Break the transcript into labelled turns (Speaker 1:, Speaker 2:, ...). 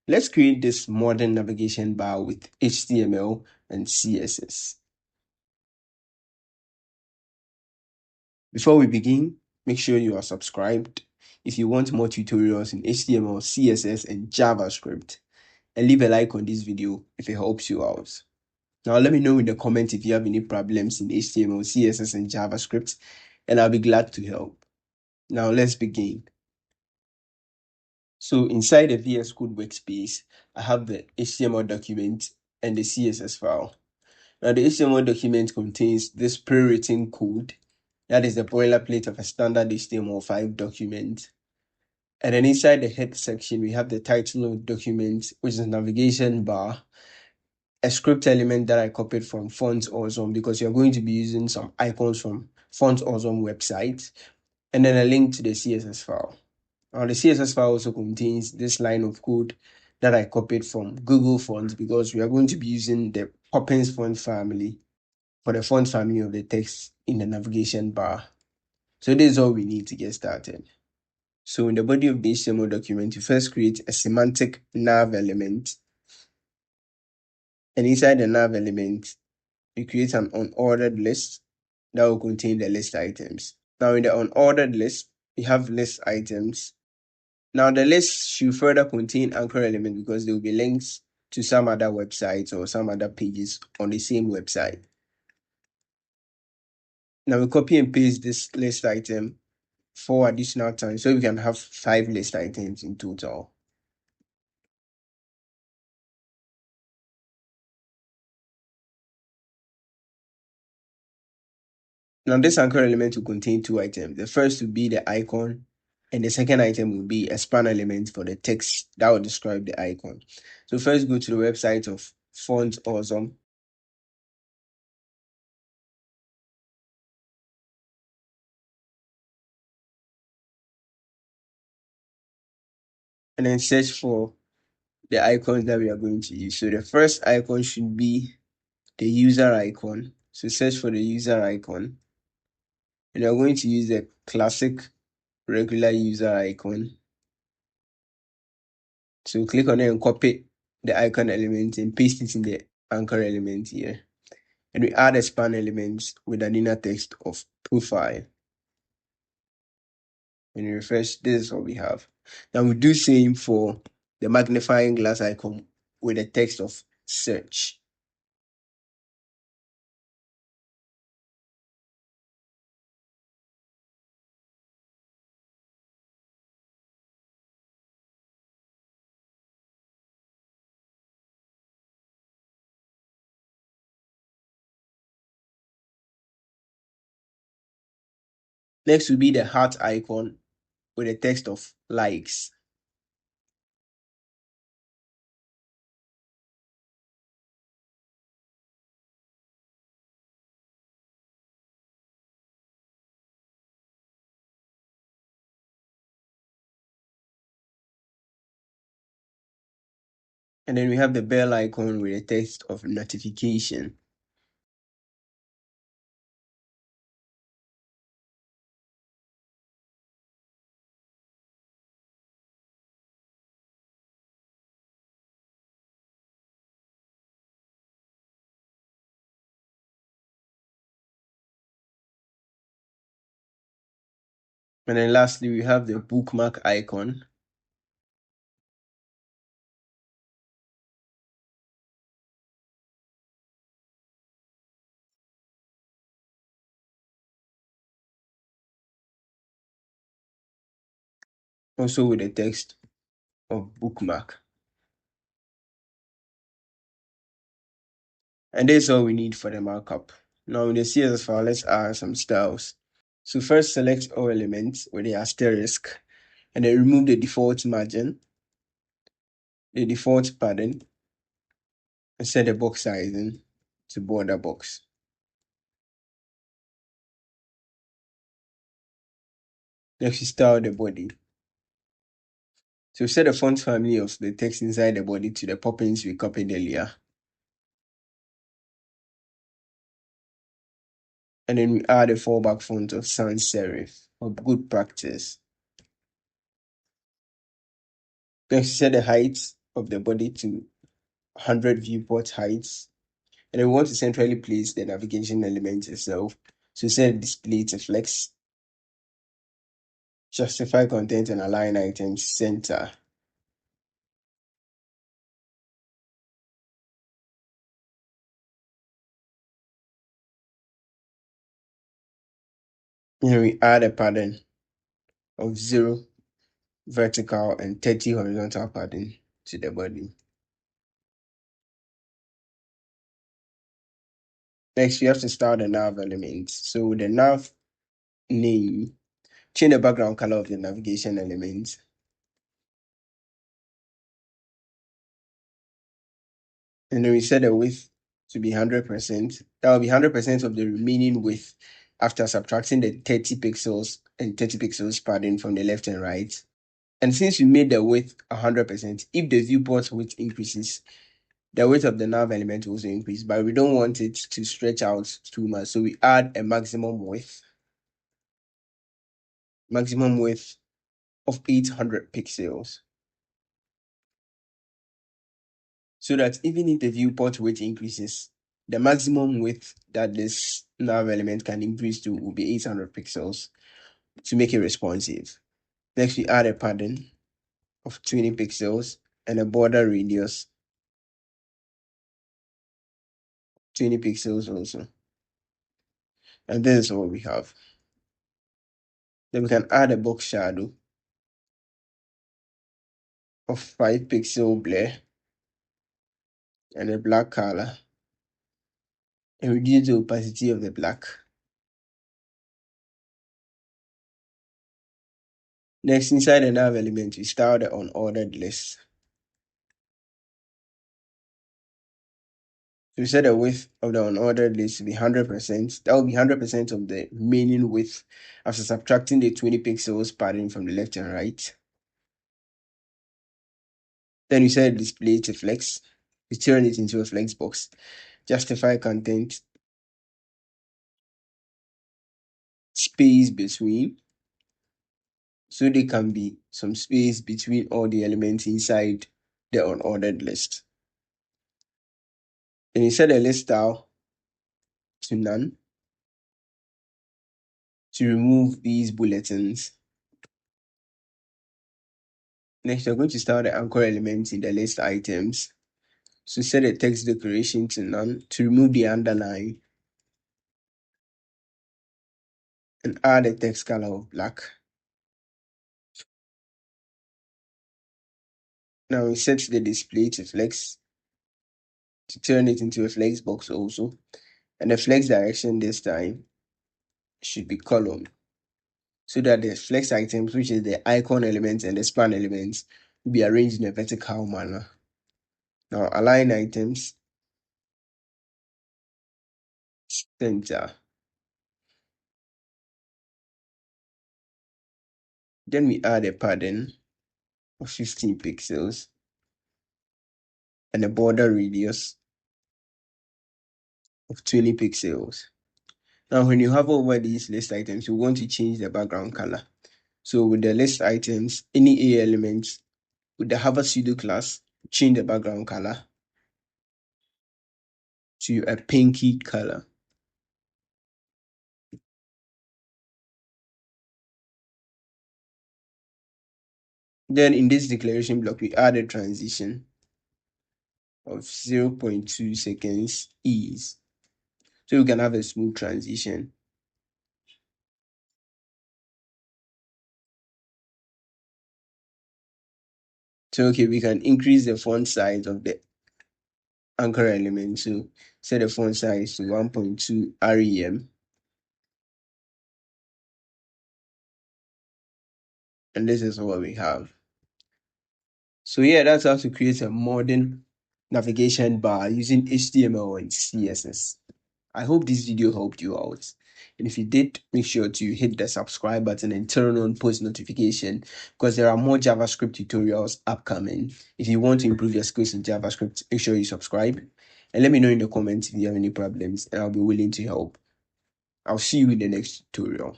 Speaker 1: Let's create this modern navigation bar with HTML and CSS. Before we begin, make sure you are subscribed if you want more tutorials in HTML, CSS, and JavaScript, and leave a like on this video if it helps you out. Now, let me know in the comments if you have any problems in HTML, CSS, and JavaScript, and I'll be glad to help. Now, let's begin. So inside the VS Code workspace, I have the HTML document and the CSS file. Now, the HTML document contains this pre-written code. That is the boilerplate of a standard HTML5 document. And then inside the head section, we have the title of the document, which is navigation bar, a script element that I copied from Font Awesome because you're going to be using some icons from Font Awesome website, and then a link to the CSS file. Now, the CSS file also contains this line of code that I copied from Google Fonts because we are going to be using the Poppins font family for the font family of the text in the navigation bar. So this is all we need to get started. So in the body of the HTML document, you first create a semantic nav element. And inside the nav element, you create an unordered list that will contain the list items. Now in the unordered list, we have list items. Now the list should further contain anchor elements because there will be links to some other websites or some other pages on the same website. Now we copy and paste this list item 4 additional times so we can have 5 list items in total. Now this anchor element will contain 2 items. The first will be the icon, and the second item will be a span element for the text that will describe the icon. So first go to the website of Font Awesome. And then search for the icons that we are going to use. So the first icon should be the user icon. So search for the user icon. And you're going to use the classic regular user icon. So click on it and copy the icon element and paste it in the anchor element here. And we add a span element with an inner text of profile. When you refresh, this is what we have. Now we do same for the magnifying glass icon with the text of search. Next will be the heart icon with the text of likes. And then we have the bell icon with the text of notification. And then lastly, we have the bookmark icon. Also with the text of bookmark. And that's all we need for the markup. Now in the CSS file, let's add some styles. So first select all elements with the asterisk and then remove the default margin, the default padding, and set the box sizing to border box. Next, we style the body. So set the font family of the text inside the body to the Poppins we copied earlier. And then we add a fallback font of sans serif for good practice. Next, set the height of the body to 100 viewport heights. And then we want to centrally place the navigation element itself. So set display to flex, justify content and align items center. Here we add a pattern of 0 vertical and 30 horizontal padding to the body. Next, we have to style the nav element. So with the nav name, change the background color of the navigation element. And then we set the width to be 100%. That will be 100% of the remaining width after subtracting the 30 pixels and 30 pixels padding from the left and right. And since we made the width 100%, if the viewport width increases, the width of the nav element will also increase, but we don't want it to stretch out too much. So we add a maximum width of 800 pixels. So that even if the viewport width increases, the maximum width that this nav element can increase to will be 800 pixels to make it responsive. Next, we add a padding of 20 pixels and a border radius 20 pixels also. And this is what we have. Then we can add a box shadow of 5 pixel blur and a black color and reduce the opacity of the black. Next, inside the nav element, we style the unordered list. So we set the width of the unordered list to be 100%. That will be 100% of the remaining width after subtracting the 20 pixels padding from the left and right. Then we set display to flex. We turn it into a flex box. Justify content. Space between. So there can be some space between all the elements inside the unordered list. Then we set the list style to none to remove these bulletins. Next, we're going to style the anchor elements in the list items. So set the text decoration to none to remove the underline and add a text color of black. Now we set the display to flex to turn it into a flex box also. And the flex direction this time should be column, so that the flex items, which is the icon elements and the span elements, will be arranged in a vertical manner. Now align items center. Then we add a padding of 15 pixels and a border radius of 20 pixels. Now when you hover over these list items, you want to change the background color. So with the list items, any A elements, with the hover pseudo class, change the background color to a pinky color. Then in this declaration block, we add a transition of 0.2 seconds ease. So we can have a smooth transition. So okay, we can increase the font size of the anchor element. So set the font size to 1.2 rem. And this is what we have. So yeah, that's how to create a modern navigation bar using HTML and CSS. I hope this video helped you out. And if you did, make sure to hit the subscribe button and turn on post notification, because there are more JavaScript tutorials upcoming. If you want to improve your skills in JavaScript, make sure you subscribe. And let me know in the comments if you have any problems, and I'll be willing to help. I'll see you in the next tutorial.